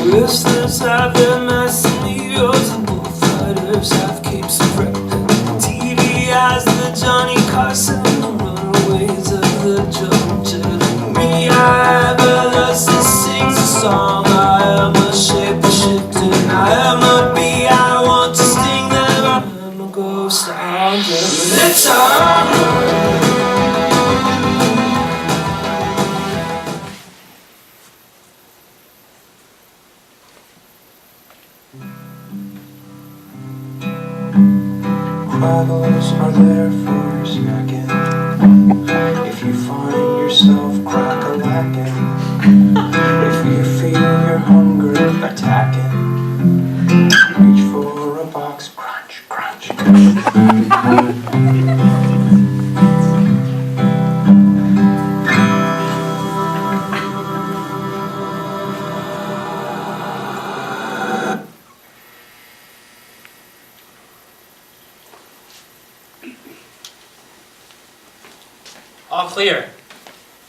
Listeners have their messengers, and bullfighters have capes of rep. TV has the Johnny Carson, the runaways of the judge. Me, I have a lust that sings a song. I am a shape shifting, I am a bee. I want to sting them. I'm a ghost, I'm just little. Crackles are there for your snacking. If you find yourself crack-a-lacking, if you feel your hunger attacking, reach for a box, crunch, crunch. All clear.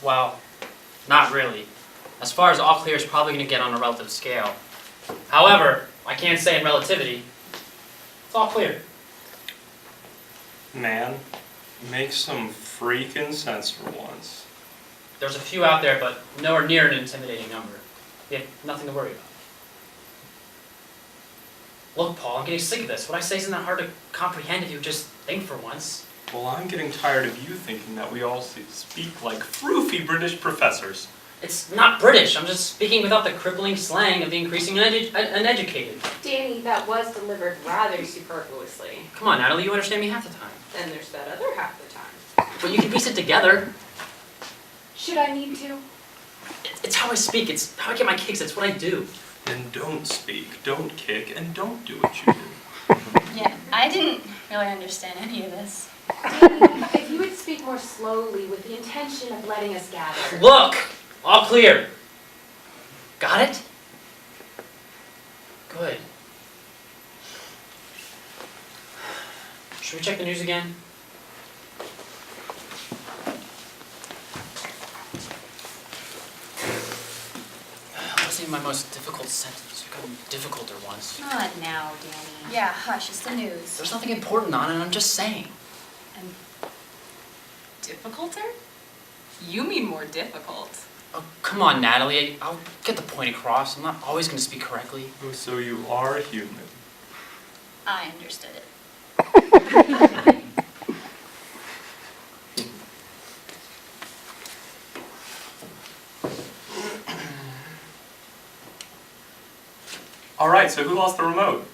Well, not really. As far as all clear is probably going to get on a relative scale. However, I can't say in relativity, it's all clear. Man, make some freaking sense for once. There's a few out there, but nowhere near an intimidating number. You have nothing to worry about. Look, Paul, I'm getting sick of this. What I say isn't that hard to comprehend if you just think for once. Well, I'm getting tired of you thinking that we all speak like froofy British professors. It's not British. I'm just speaking without the crippling slang of the increasingly uneducated. Danny, that was delivered rather superfluously. Come on, Natalie, you understand me half the time. And there's that other half the time. But you can piece it together. Should I need to? It's how I speak. It's how I get my kicks. It's what I do. Then don't speak, don't kick, and don't do what you do. Yeah, I didn't really understand any of this. Danny, if you would speak more slowly with the intention of letting us gather. Look! All clear. Got it? Good. Should we check the news again? That wasn't even my most difficult sentence. It got difficulter ones. Not now, Danny. Yeah, hush, it's the news. There's nothing important on it, I'm just saying. And difficulter? You mean more difficult. Oh, come on, Natalie. I'll get the point across. I'm not always going to speak correctly. Oh, so you are a human. I understood it. Alright, so who lost the remote?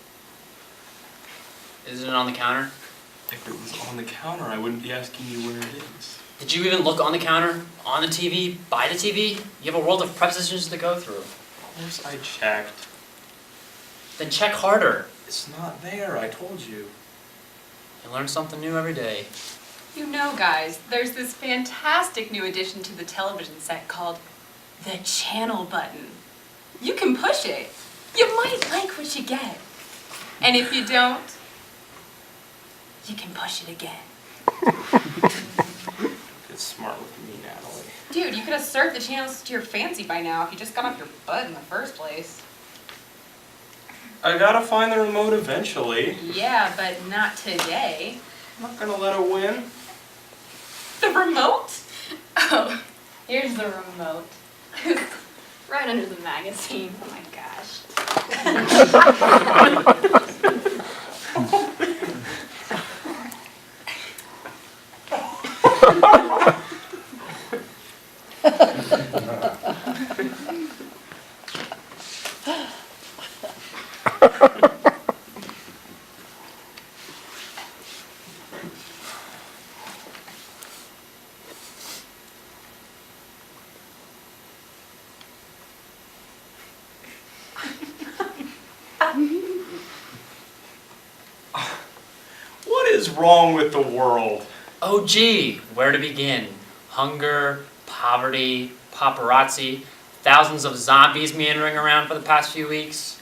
Isn't it on the counter? If it was on the counter, I wouldn't be asking you where it is. Did you even look on the counter, on the TV, by the TV? You have a world of prepositions to go through. Of course I checked. Then check harder. It's not there, I told you. You learn something new every day. You know, guys, there's this fantastic new addition to the television set called the channel button. You can push it. You might like what you get. And if you don't, you can push it again. Get smart with me, Natalie. Dude, you could have served the channels to your fancy by now if you just got off your butt in the first place. I gotta find the remote eventually. Yeah, but not today. I'm not gonna let her win. The remote? Oh, here's the remote. Right under the magazine. Oh my gosh. What is wrong with the world? Oh gee, where to begin? Hunger, poverty, paparazzi, thousands of zombies meandering around for the past few weeks,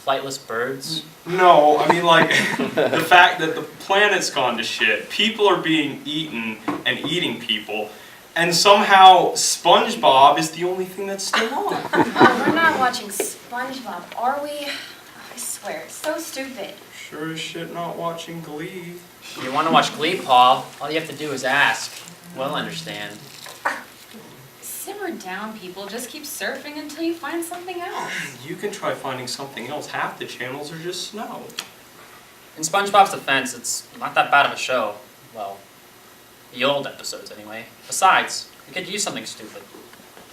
flightless birds. No, I mean like the fact that the planet's gone to shit, people are being eaten and eating people, and somehow SpongeBob is the only thing that's still on. Oh, we're not watching SpongeBob, are we? I swear, it's so stupid. Sure as shit not watching Glee. If you want to watch Glee, Paul, all you have to do is ask. We'll understand. Simmer down, people. Just keep surfing until you find something else. You can try finding something else. Half the channels are just snow. In SpongeBob's defense, it's not that bad of a show. Well, the old episodes anyway. Besides, we could use something stupid.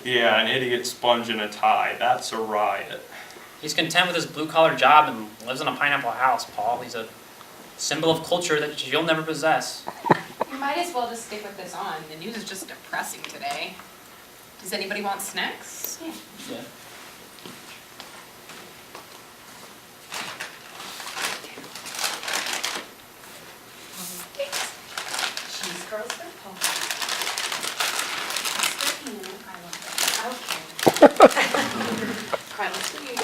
Yeah, an idiot sponge in a tie. That's a riot. He's content with his blue-collar job and lives in a pineapple house, Paul. He's a symbol of culture that you'll never possess. You might as well just stick with this on. The news is just depressing today. Does anybody want snacks? Yeah. Cheese curls for Paul. Okay. Carlos, for you.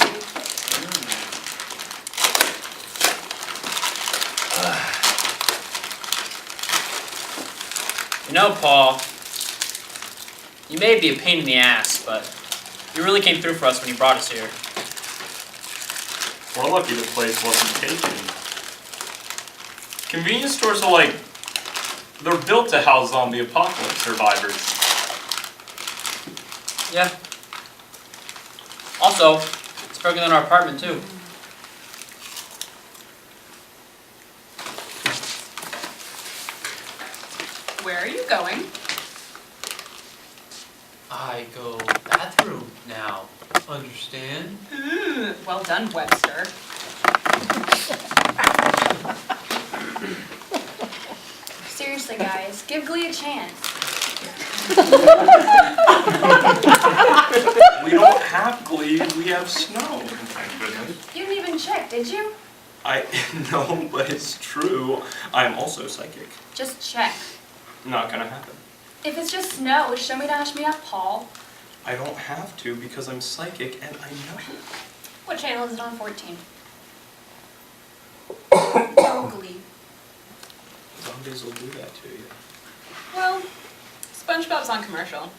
You know, Paul, you may be a pain in the ass, but you really came through for us when you brought us here. We're lucky the place wasn't taken. Convenience stores are like, they're built to house zombie apocalypse survivors. Yeah. Also, it's bigger than our apartment, too. Where are you going? I go bathroom now. Understand? Well done, Webster. Seriously, guys, give Glee a chance. We don't have Glee, we have snow, thank goodness. You didn't even check, did you? I know, but it's true. I'm also psychic. Just check. Not gonna happen. If it's just snow, show me dash me up, Paul. I don't have to because I'm psychic and I know. What channel is it on 14? Oh, Glee. Zombies will do that to you. Well, SpongeBob's on commercial.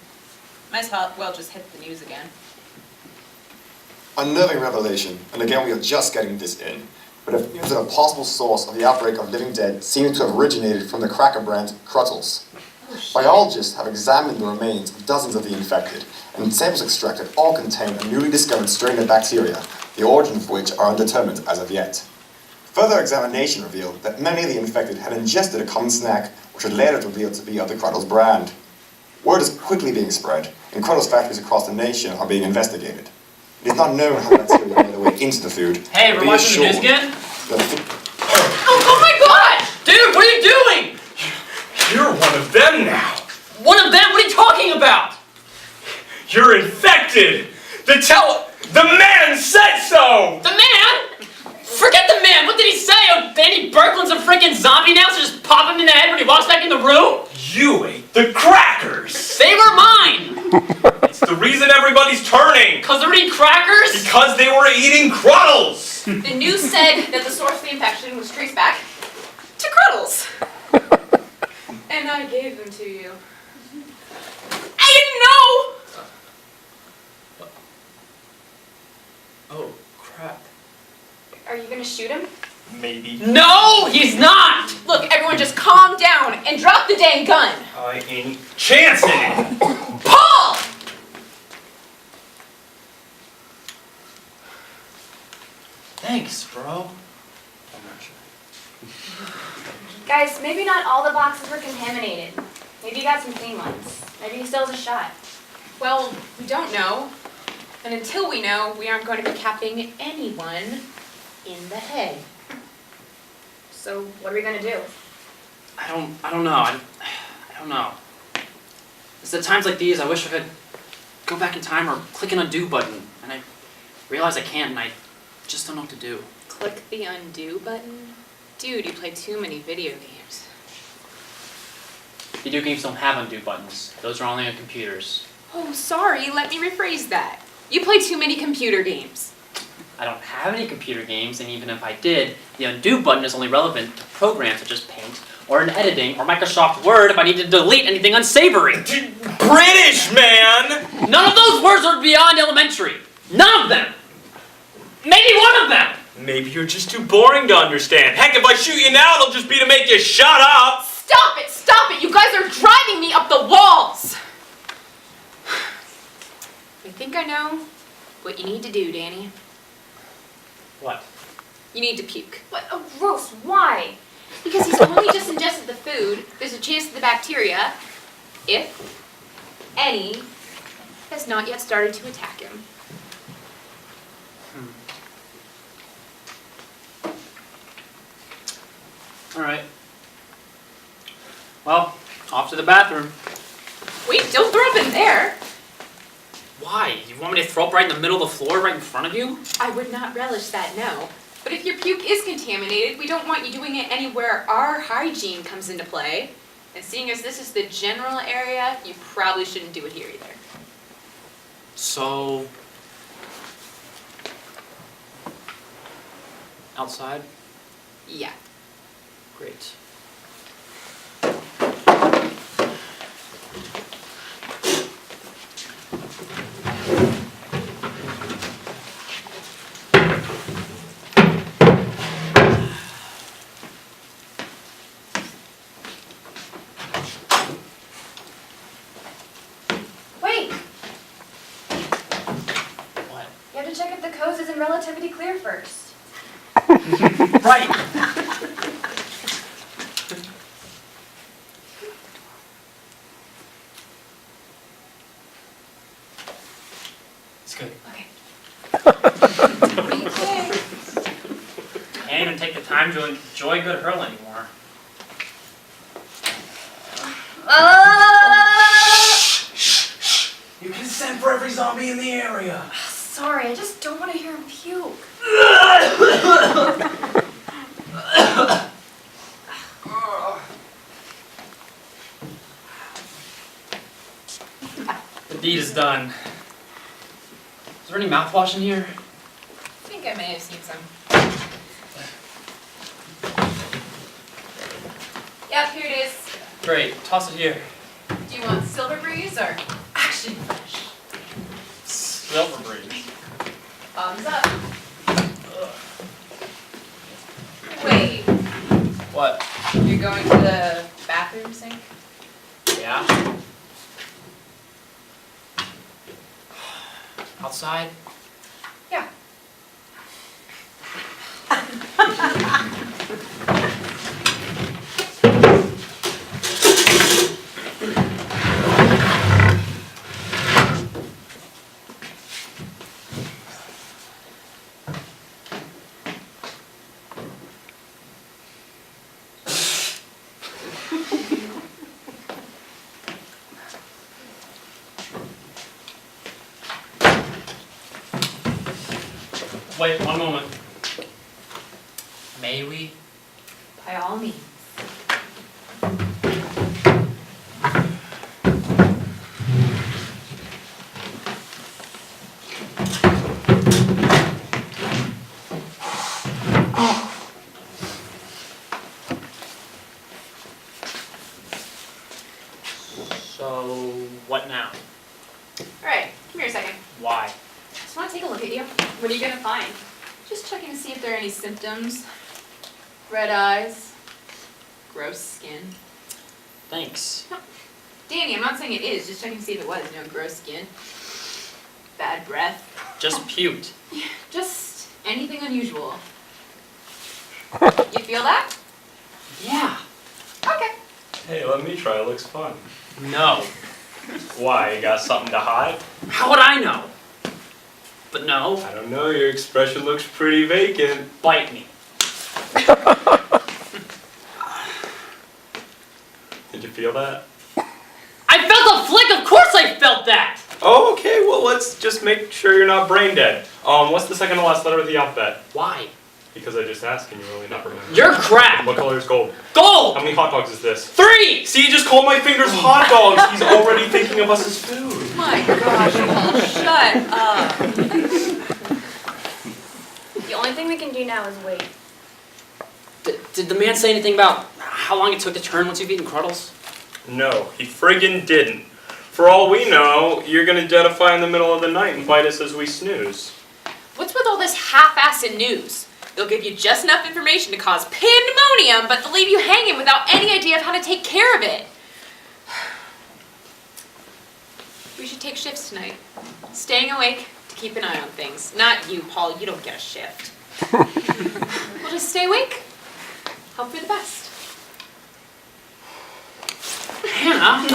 Might as well just hit the news again. Unnerving revelation, and again we are just getting this in. But it appears that a possible source of the outbreak of living dead seems to have originated from the cracker brand Cruttles. Biologists have examined the remains of dozens of the infected, and samples extracted all contain a newly discovered strain of bacteria, the origins of which are undetermined as of yet. Further examination revealed that many of the infected had ingested a common snack, which would later reveal to be of the Cruttles brand. Word is quickly being spread, and Cruttles factories across the nation are being investigated. It is not known how the bacteria made their way into the food. Hey, we're Be watching the news assured again? that Oh my god! Dude, what are you doing? You're one of them now. One of them? What are you talking about? You're infected. The man said so. The man? Forget the man. What did he say? Oh, Danny Berkland's a freaking zombie now, so just pop him in the head when he walks back in the room? You ate the crackers. They were mine! It's the reason everybody's turning. Because they're eating crackers? Because they were eating Cruttles. The news said that the source of the infection was traced back to Cruttles. And I gave them to you. I didn't know! Oh, crap. Are you gonna shoot him? Maybe. No, he's not! Look, everyone just calm down and drop the dang gun. I ain't chancing it. Paul! Thanks, bro. I'm not sure. Guys, maybe not all the boxes were contaminated. Maybe you got some clean ones. Maybe he still has a shot. Well, we don't know. And until we know, we aren't going to be capping anyone in the head. So what are we gonna do? I don't know. I don't know. It's at times like these I wish I could go back in time or click an undo button, and I realize I can't, and I just don't know what to do. Click the undo button? Dude, you play too many video games. Video games don't have undo buttons. Those are only on computers. Oh, sorry, let me rephrase that. You play too many computer games. I don't have any computer games, and even if I did, the undo button is only relevant to programs such as Paint, or in editing, or Microsoft Word if I need to delete anything unsavory. British, man! None of those words are beyond elementary. None of them! Maybe one of them! Maybe you're just too boring to understand. Heck, if I shoot you now, it'll just be to make you shut up! Stop it! Stop it! You guys are driving me up the walls! I think I know what you need to do, Danny. What? You need to puke. But, oh, gross, why? Because he's only just ingested the food, there's a chance that the bacteria, if any, has not yet started to attack him. Alright. Well, off to the bathroom. Wait, don't throw up in there! Why? You want me to throw up right in the middle of the floor, right in front of you? I would not relish that, no. But if your puke is contaminated, we don't want you doing it anywhere our hygiene comes into play. And seeing as this is the general area, you probably shouldn't do it here either. So... outside? Yeah. Great. Wait, What? you have to check if the coast is in relativity clear first. Right! It's good. Okay. Can't even take the time to enjoy good hurl anymore. You consent for every zombie in the area. Sorry, I just don't want to hear him puke. The deed is done. Is there any mouthwash in here? I think I may have seen some. Yep, here it is. Great, toss it here. Do you want Silver Breeze or Action Fresh? Silver breeze. Thumbs up. Wait, What? you're going to the bathroom sink? Yeah? Outside? Yeah. Wait, one moment. May we? By all means. So, what now? Alright, come here a second. Why? Just want to take a look at you. What are you gonna find? Just checking to see if there are any symptoms. Red eyes. Gross skin. Thanks. Danny, I'm not saying it is, just checking to see if it was. You know, gross skin. Bad breath. Just puked. Just anything unusual. You feel that? Yeah. Okay. Hey, let me try, it looks fun. No. Why, you got something to hide? How would I know? But no. I don't know, your expression looks pretty vacant. Bite me. Did you feel that? I felt a flick! Of course I felt that! Oh, okay, well let's just make sure you're not brain dead. What's the second to last letter of the alphabet? Why? Because I just asked, can you really not remember? You're crap! What color is gold? Gold! How many hot dogs is this? 3! See, you just called my fingers hot dogs! He's already thinking of us as food. My gosh, Paul, shut up. The only thing we can do now is wait. Did the man say anything about how long it took to turn once you've eaten Cruddles? No, he friggin' didn't. For all we know, you're gonna jettify in the middle of the night and bite us as we snooze. What's with all this half-assed news? They'll give you just enough information to cause pandemonium, but they'll leave you hanging without any idea of how to take care of it. We should take shifts tonight. Staying awake to keep an eye on things. Not you, Paul. You don't get a shift. We'll just stay awake. Hope for the best. Hannah!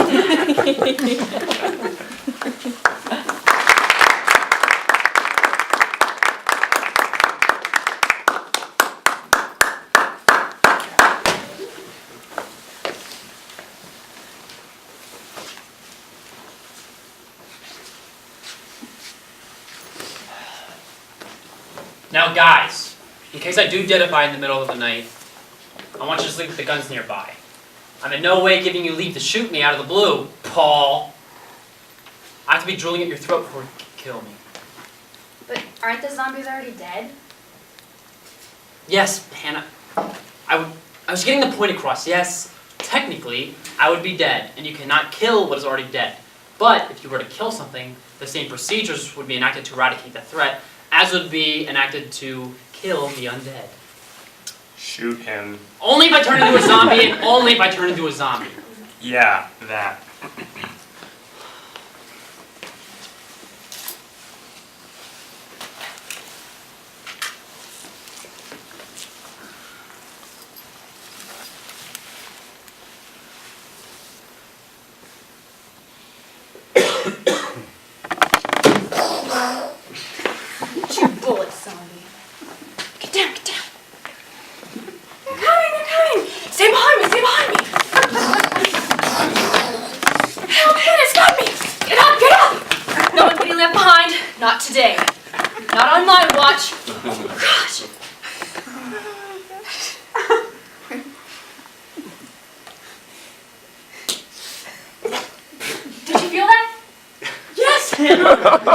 Now guys, in case I do jettify in the middle of the night, I want you to sleep with the guns nearby. I'm in no way giving you leave to shoot me out of the blue, Paul. I have to be drooling at your throat before you kill me. But aren't the zombies already dead? Yes, Hannah. I was getting the point across. Yes, technically, I would be dead, and you cannot kill what is already dead. But if you were to kill something, the same procedures would be enacted to eradicate the threat, as would be enacted to kill the undead. Shoot him. Only by turning into a zombie, and only by turning into a zombie. Yeah, that. You bullet zombie. Get down, get down. They're coming, they're coming. Stay behind me, stay behind me. Help, Hannah's got me. Get up, get up. No one getting left behind. Not today. Not on my watch. Gosh. Did you feel that? Yes, Hannah.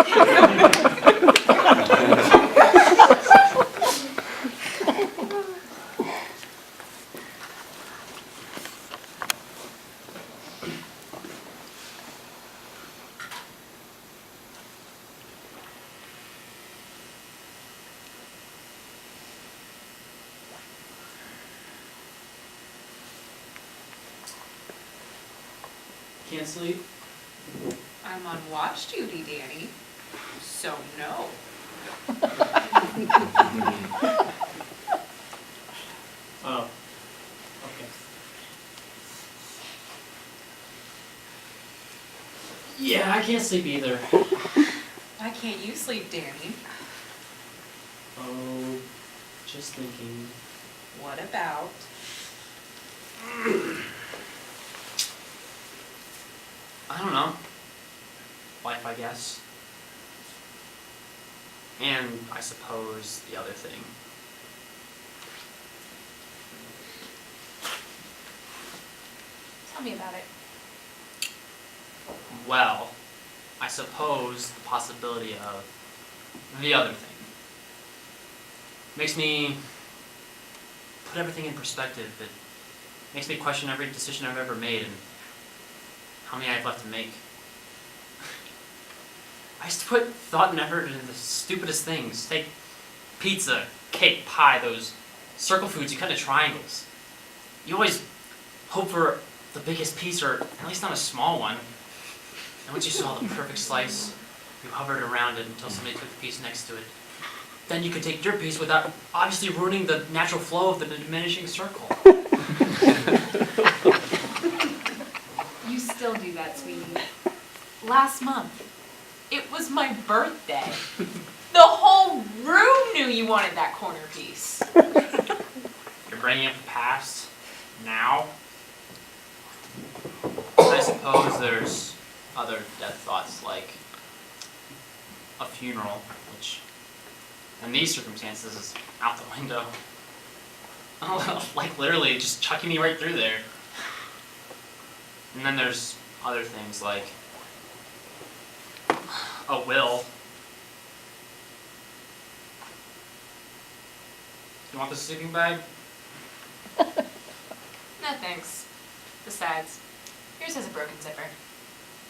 Can't sleep? I'm on watch duty, Danny. So no. Oh. Okay. Yeah, I can't sleep either. Why can't you sleep, Danny? Oh, just thinking. What about? I don't know. Life, I guess. And I suppose the other thing. Tell me about it. Well, I suppose the possibility of the other thing makes me put everything in perspective. It makes me question every decision I've ever made and how many I have left to make. I used to put thought and effort into the stupidest things. Take pizza, cake, pie, those circle foods you cut into triangles. You always hope for the biggest piece, or at least not a small one. And once you saw the perfect slice, you hovered around it until somebody took the piece next to it. Then you could take your piece without obviously ruining the natural flow of the diminishing circle. You still do that, sweetie. Last month, it was my birthday. The whole room knew you wanted that corner piece. You're bringing up the past now. I suppose there's other death thoughts like a funeral, which in these circumstances is out the window. Like literally just chucking me right through there. And then there's other things like a will. You want the sleeping bag? No thanks. Besides, yours has a broken zipper.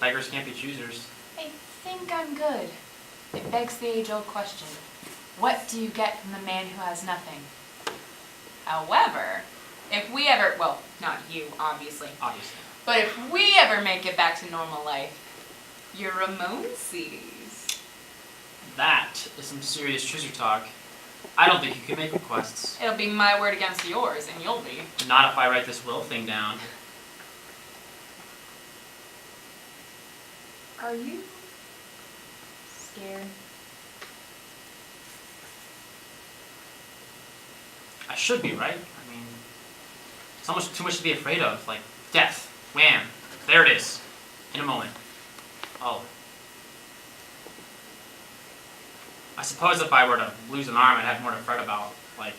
Beggars can't be choosers. I think I'm good. It begs the age-old question. What do you get from the man who has nothing? However, if we ever, well, not you, obviously, Obviously. but if we ever make it back to normal life, your Ramones CDs. That is some serious chooser talk. I don't think you can make requests. It'll be my word against yours, and you'll be. Not if I write this will thing down. Are you scared? I should be, right? I mean, it's almost too much to be afraid of. Like, death. Wham. There it is. In a moment. All of it. I suppose if I were to lose an arm, I'd have more to fret about. Like,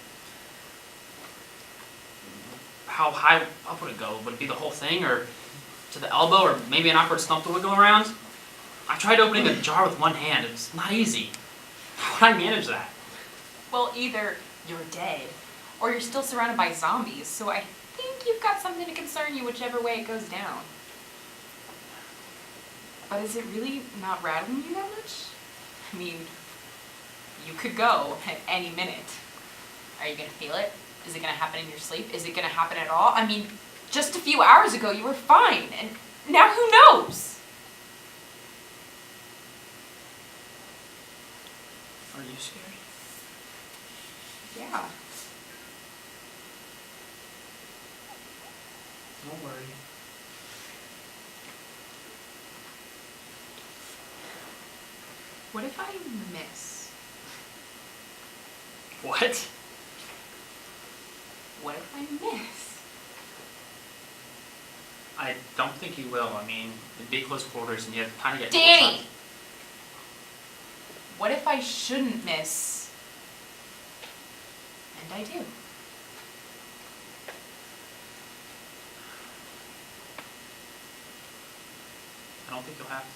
how high up would it go? Would it be the whole thing, or to the elbow, or maybe an awkward stump to wiggle around? I tried opening a jar with one hand. It's not easy. How would I manage that? Well, either you're dead, or you're still surrounded by zombies, so I think you've got something to concern you whichever way it goes down. But is it really not rattling you that much? I mean, you could go at any minute. Are you gonna feel it? Is it gonna happen in your sleep? Is it gonna happen at all? I mean, just a few hours ago you were fine, and now who knows? Are you scared? Yeah. Don't worry. What if I miss? What? What if I miss? I don't think you will. I mean, it'd be close quarters and you have to kind of get... Danny! What if I shouldn't miss? And I do. I don't think you'll have to.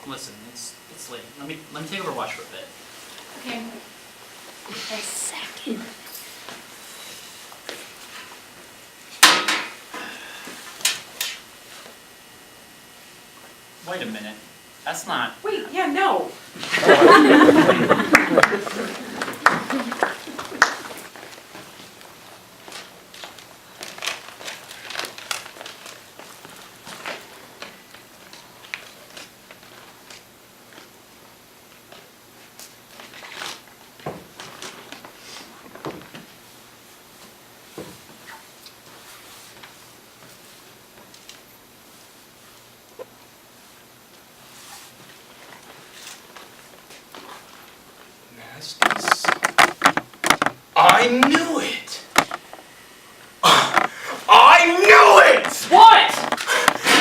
Listen, it's late. Let me take over watch for a bit. Okay. A second. Wait a minute. That's not... Wait, yeah, no. Nasties. I knew it! I knew it! What?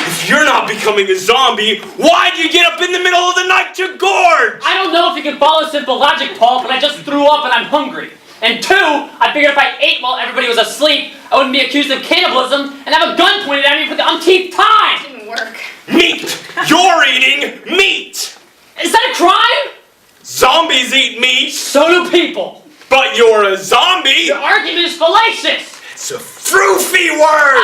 If you're not becoming a zombie, why'd you get up in the middle of the night to gorge? I don't know if you can follow simple logic, Paul, but I just threw up and I'm hungry. And two, I figured if I ate while everybody was asleep, I wouldn't be accused of cannibalism and have a gun pointed at me for the umpteenth time! Didn't work. Meat! You're eating meat! Is that a crime? Zombies eat meat, So do people. but you're a zombie! Your argument is fallacious. It's a froofy word!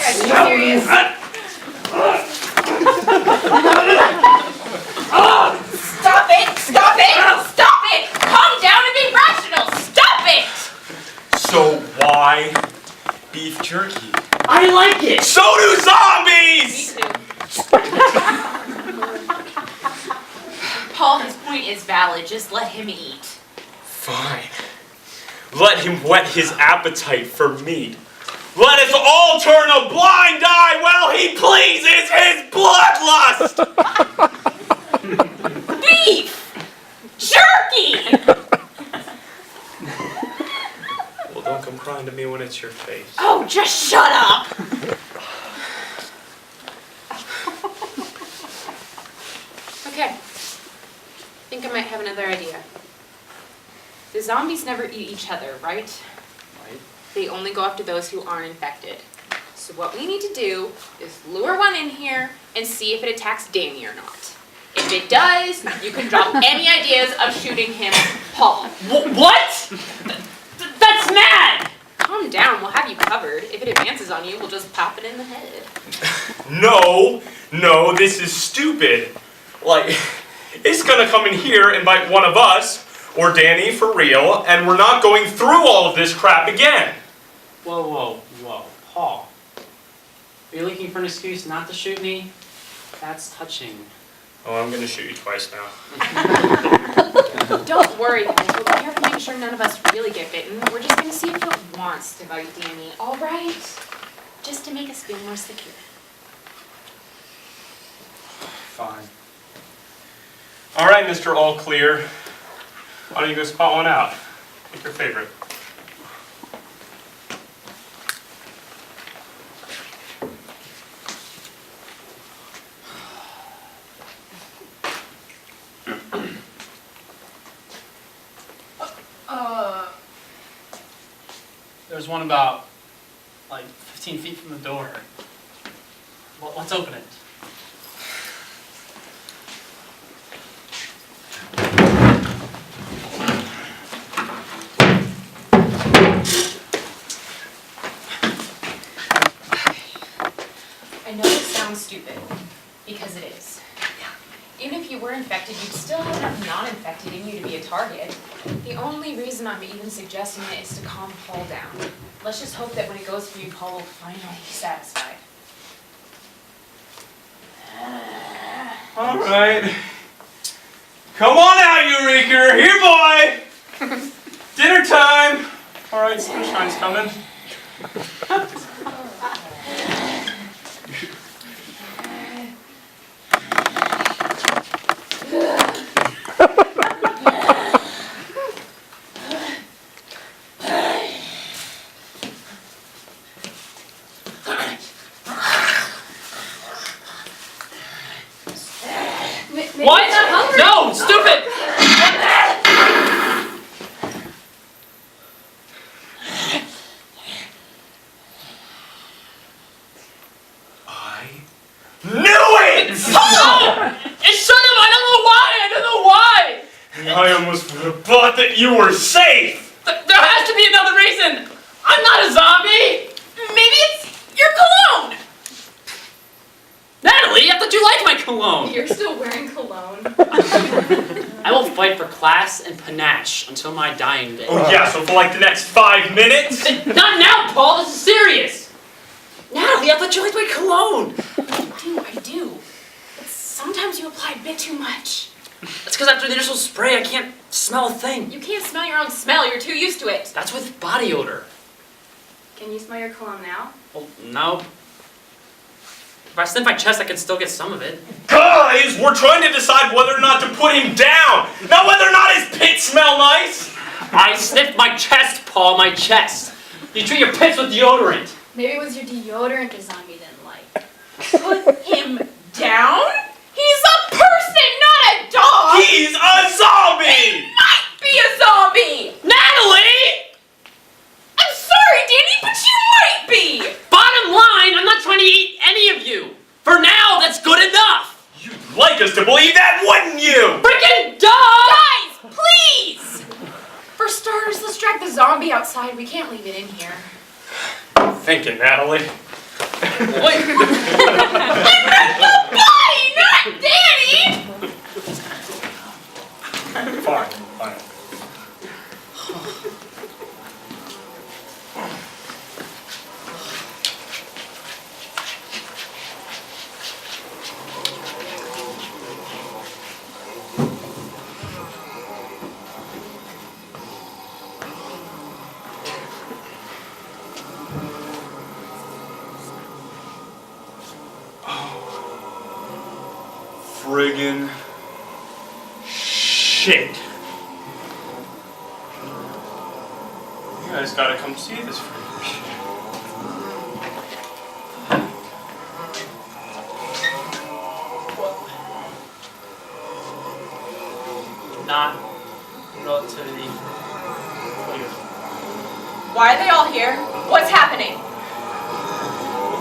Are you serious? Stop it! Stop it! Stop it! Calm down and be rational! Stop it! So why beef jerky? I like it. So do zombies! Paul, his point is valid. Just let him eat. Fine. Let him whet his appetite for meat. Let us all turn a blind eye while he pleases his bloodlust! Beef! Jerky! Well, don't come crying to me when it's your face. Oh, just shut up! another idea. The zombies never eat each other, right? Right? They only go after those who aren't infected. So what we need to do is lure one in here and see if it attacks Danny or not. If it does, you can drop any ideas of shooting him, Paul. What? That's mad! Calm down, we'll have you covered. If it advances on you, we'll just pop it in the head. No, this is stupid. Like, it's gonna come in here and bite one of us, or Danny for real, and we're not going through all of this crap again. Whoa. Paul. Are you looking for an excuse not to shoot me? That's touching. Oh, I'm gonna shoot you twice now. Don't worry, we'll be careful making sure none of us really get bitten. We're just gonna see if it wants to bite Danny, alright? Just to make us feel more secure. Fine. All right, Mr. All Clear. Why don't you go spot one out? Pick your favorite. There's one about, 15 feet from the door. Let's open it. I know this sounds stupid, because it is. Even if you were infected, you'd still have enough non-infected in you to be a target. The only reason I'm even suggesting it is to calm Paul down. Let's just hope that when it goes for you, Paul will finally be satisfied. All right. Come on out, Eureka! Here, boy! Dinner time! All right, sunshine's coming. What? No, stupid! I knew it! Oh! It should have! I don't know why! I almost would have thought that you were safe! There has to be another reason! I'm not a zombie! Maybe it's your cologne! Natalie, I thought you liked my cologne! You're still wearing cologne. I will fight for class and panache until my dying day. Oh yeah, so for like the next 5 minutes? Not now, Paul! This is serious! Natalie, I thought you liked my cologne! I do. But sometimes you apply a bit too much. That's because after the initial spray, I can't smell a thing. You can't smell your own smell, you're too used to it. That's with body odor. Can you smell your cologne now? Well, no. If I sniff my chest, I can still get some of it. Guys, we're trying to decide whether or not to put him down, not whether or not his pits smell nice! I sniffed my chest, Paul, my chest. You treat your pits with deodorant. Maybe it was your deodorant the zombie didn't like. Put him down? He's a person, not a dog! He's a zombie! Might be a zombie! Natalie! I'm sorry, Danny, but you might be! Bottom line, I'm not trying to eat any of you. For now, that's good enough. You'd like us to believe that, wouldn't you? Freaking dog! Guys, please! For starters, let's drag the zombie outside. We can't leave it in here. Thinking, Natalie. Wait. I meant the body, not Danny! Fine. Friggin' shit. You guys gotta come see this friggin' shit. not relativity. Why are they all here? What's happening?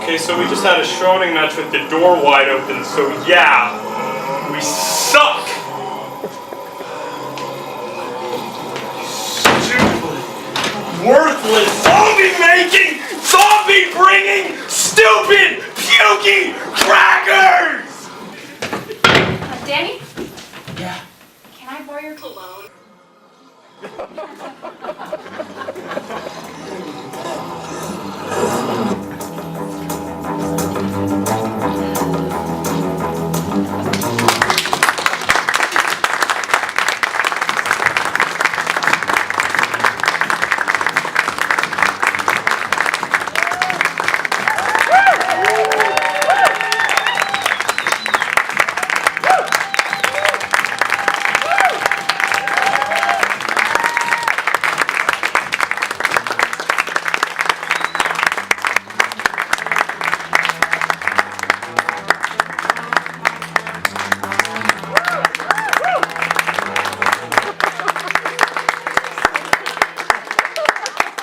Okay, so we just had a Schroning match with the door wide open, so yeah, we suck! Stupid, worthless, zombie-making, zombie-bringing, stupid, pukey crackers! Danny? Yeah. Can I borrow your cologne?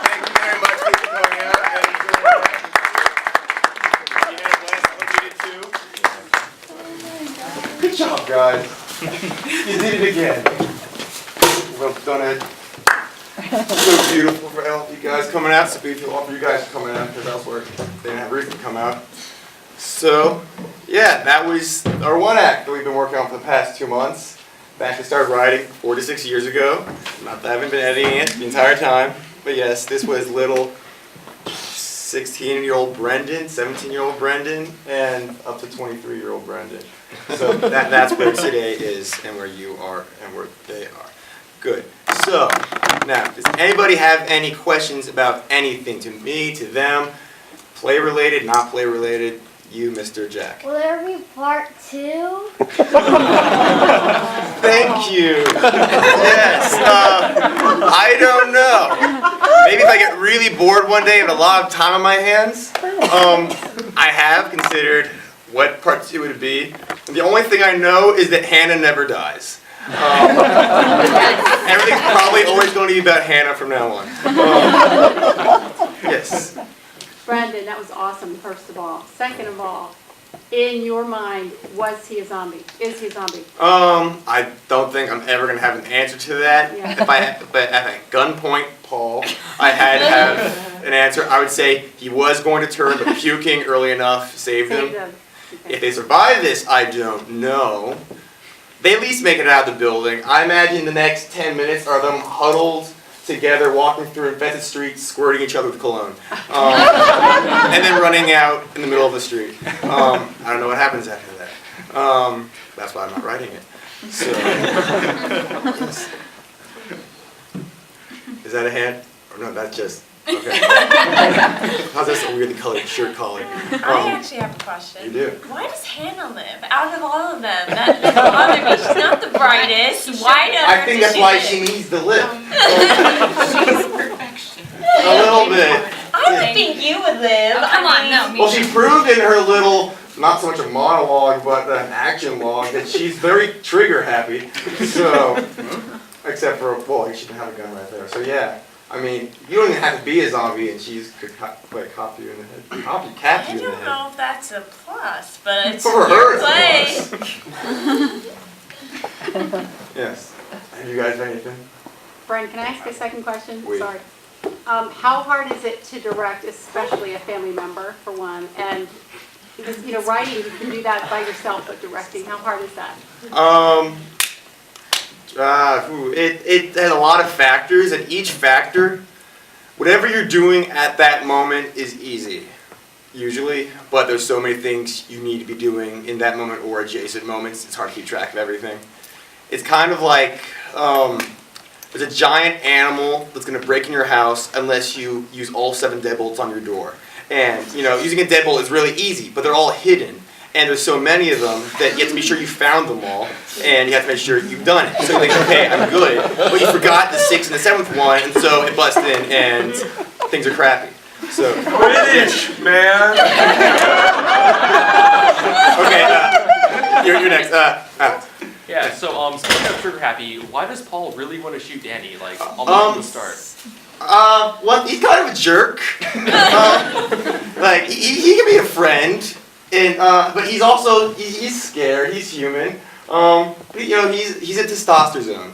Thank you very much for coming out and enjoying that. You had a blast. I hope you did too. Good job, guys. You did it again. Well done, Ed. So beautiful for all of you guys coming out. So beautiful all for you guys coming out because elsewhere they didn't have a reason to come out. So, yeah, that was our one act that we've been working on for the past 2 months. I actually started writing 4 to 6 years ago. Not that I haven't been editing it the entire time. But yes, this was little 16-year-old Brendan, 17-year-old Brendan, and up to 23-year-old Brendan. So that's where today is and where you are and where they are. Good. So, now, does anybody have any questions about anything? To me, to them? Play-related, not play-related? You, Mr. Jack. Will there be part 2? Thank you. Yes. I don't know. Maybe if I get really bored one day and have a lot of time on my hands. I have considered what part 2 would be. The only thing I know is that Hannah never dies. Everything's probably always going to be about Hannah from now on. Yes. Brendan, that was awesome, first of all. Second of all, in your mind, was he a zombie? Is he a zombie? I don't think I'm ever going to have an answer to that. Yeah. But at a gunpoint, Paul, I had to have an answer. I would say he was going to turn, but puking early enough saved him. Okay. If they survive this, I don't know. They at least make it out of the building. I imagine the next 10 minutes are them huddled together, walking through infested streets, squirting each other with cologne. And then running out in the middle of the street. I don't know what happens after that. That's why I'm not writing it. So, yes. Is that a hand? Or no, that's just, okay. How's that so weirdly colored shirt collar? I actually have a question. You do? Why does Hannah live out of all of them? That doesn't bother me. She's not the brightest. Why does I think that's why she needs to live. A little bit. I would think you would live. Oh, come on, no, me. Well, she proved in her little, not so much a monologue, but an action log, that she's very trigger happy. So, except for, well, she didn't have a gun right there. So yeah, I mean, you don't even have to be a zombie, and she's could cop you in the head, copycat I you in the don't head. know if that's a plus, but it's For her, your it's a play. Yes. Have you guys done anything? Brendan, can I ask a second question? Oui. Sorry. How hard is it to direct, especially a family member, for one? And, because, writing, you can do that by yourself, but directing, how hard is that? It has a lot of factors, and each factor, whatever you're doing at that moment is easy, usually, but there's so many things you need to be doing in that moment or adjacent moments, it's hard to keep track of everything. It's kind of like, there's a giant animal that's going to break in your house unless you use all 7 deadbolts on your door. And, using a deadbolt is really easy, but they're all hidden. And there's so many of them that you have to be sure you found them all, and you have to make sure you've done it. So you think, okay, I'm good, but you forgot the 6th and the 7th one, and so it busts in, and things are crappy. So British, man! Okay, you're next. Yeah, Yeah, so speaking of trigger happy, why does Paul really want to shoot Danny? Like almost from the start. Well, he's kind of a jerk. Like he can be a friend, and but he's also he's scared. He's human. But you know he's a testosterone.